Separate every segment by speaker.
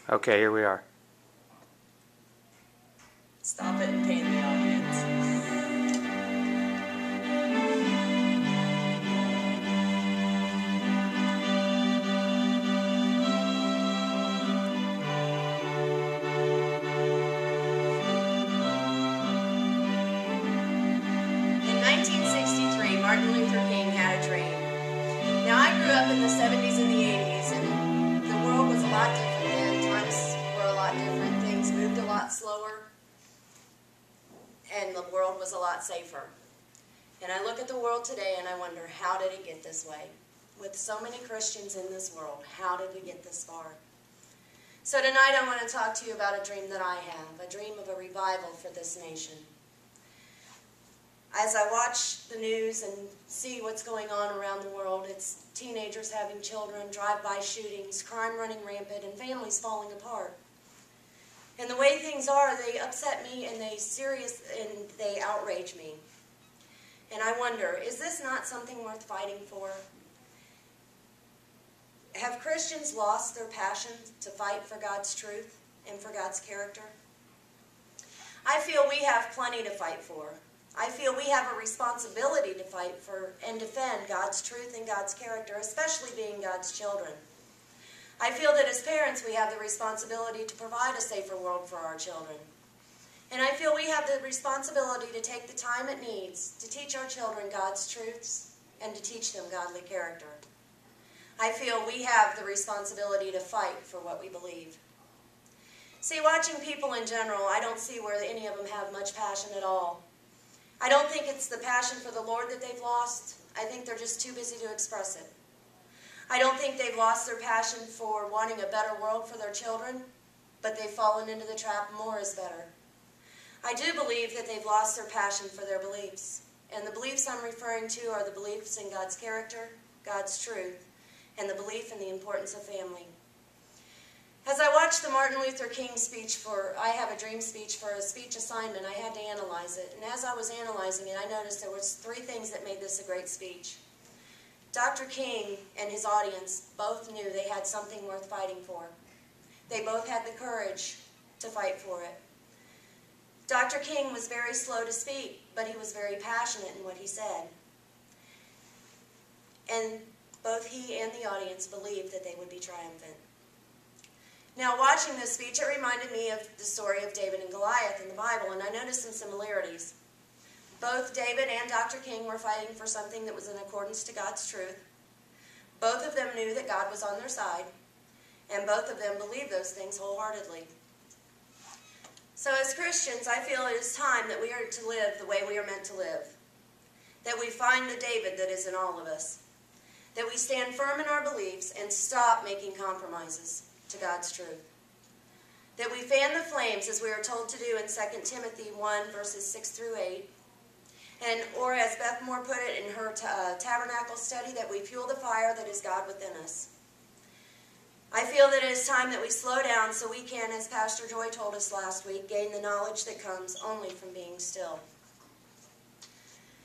Speaker 1: Okay, here we are.
Speaker 2: Stop it and paint the audience. In 1963, Martin Luther King had a dream. Now, I grew up in the 70s and the 80s, and the world was a lot different then. Times were a lot different. Things moved a lot slower, and the world was a lot safer. And I look at the world today and I wonder, how did it get this way? With so many Christians in this world, how did we get this far? So tonight I want to talk to you about a dream that I have, a dream of a revival for this nation. As I watch the news and see what's going on around the world, it's teenagers having children, drive-by shootings, crime running rampant, and families falling apart. And the way things are, they upset me and they outrage me. And I wonder, is this not something worth fighting for? Have Christians lost their passion to fight for God's truth and for God's character? I feel we have plenty to fight for. I feel we have a responsibility to fight for and defend God's truth and God's character, especially being God's children. I feel that as parents we have the responsibility to provide a safer world for our children. And I feel we have the responsibility to take the time it needs to teach our children God's truths and to teach them godly character. I feel we have the responsibility to fight for what we believe. See, watching people in general, I don't see where any of them have much passion at all. I don't think it's the passion for the Lord that they've lost. I think they're just too busy to express it. I don't think they've lost their passion for wanting a better world for their children, but they've fallen into the trap more is better. I do believe that they've lost their passion for their beliefs. And the beliefs I'm referring to are the beliefs in God's character, God's truth, and the belief in the importance of family. As I watched the Martin Luther King speech I have a dream speech for a speech assignment, I had to analyze it. And as I was analyzing it, I noticed there was 3 things that made this a great speech. Dr. King and his audience both knew they had something worth fighting for. They both had the courage to fight for it. Dr. King was very slow to speak, but he was very passionate in what he said. And both he and the audience believed that they would be triumphant. Now, watching this speech, it reminded me of the story of David and Goliath in the Bible, and I noticed some similarities. Both David and Dr. King were fighting for something that was in accordance to God's truth. Both of them knew that God was on their side, and both of them believed those things wholeheartedly. So as Christians, I feel it is time that we are to live the way we are meant to live, that we find the David that is in all of us, that we stand firm in our beliefs and stop making compromises to God's truth, that we fan the flames as we are told to do in 2 Timothy 1, verses 6 through 8, or as Beth Moore put it in her tabernacle study, that we fuel the fire that is God within us. I feel that it is time that we slow down so we can, as Pastor Joy told us last week, gain the knowledge that comes only from being still.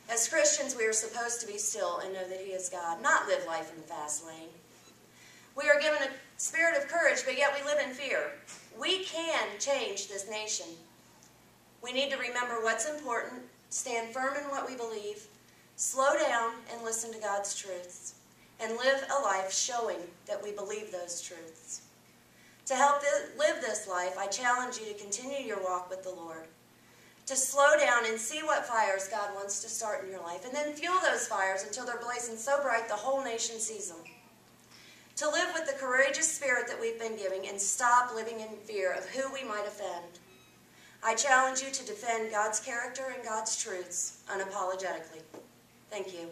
Speaker 2: As Christians, we are supposed to be still and know that He is God, not live life in the fast lane. We are given a spirit of courage, but yet we live in fear. We can change this nation. We need to remember what's important, stand firm in what we believe, slow down and listen to God's truths, and live a life showing that we believe those truths. To help live this life, I challenge you to continue your walk with the Lord, to slow down and see what fires God wants to start in your life, and then fuel those fires until they're blazing so bright the whole nation sees them. To live with the courageous spirit that we've been giving and stop living in fear of who we might offend. I challenge you to defend God's character and God's truths unapologetically. Thank you.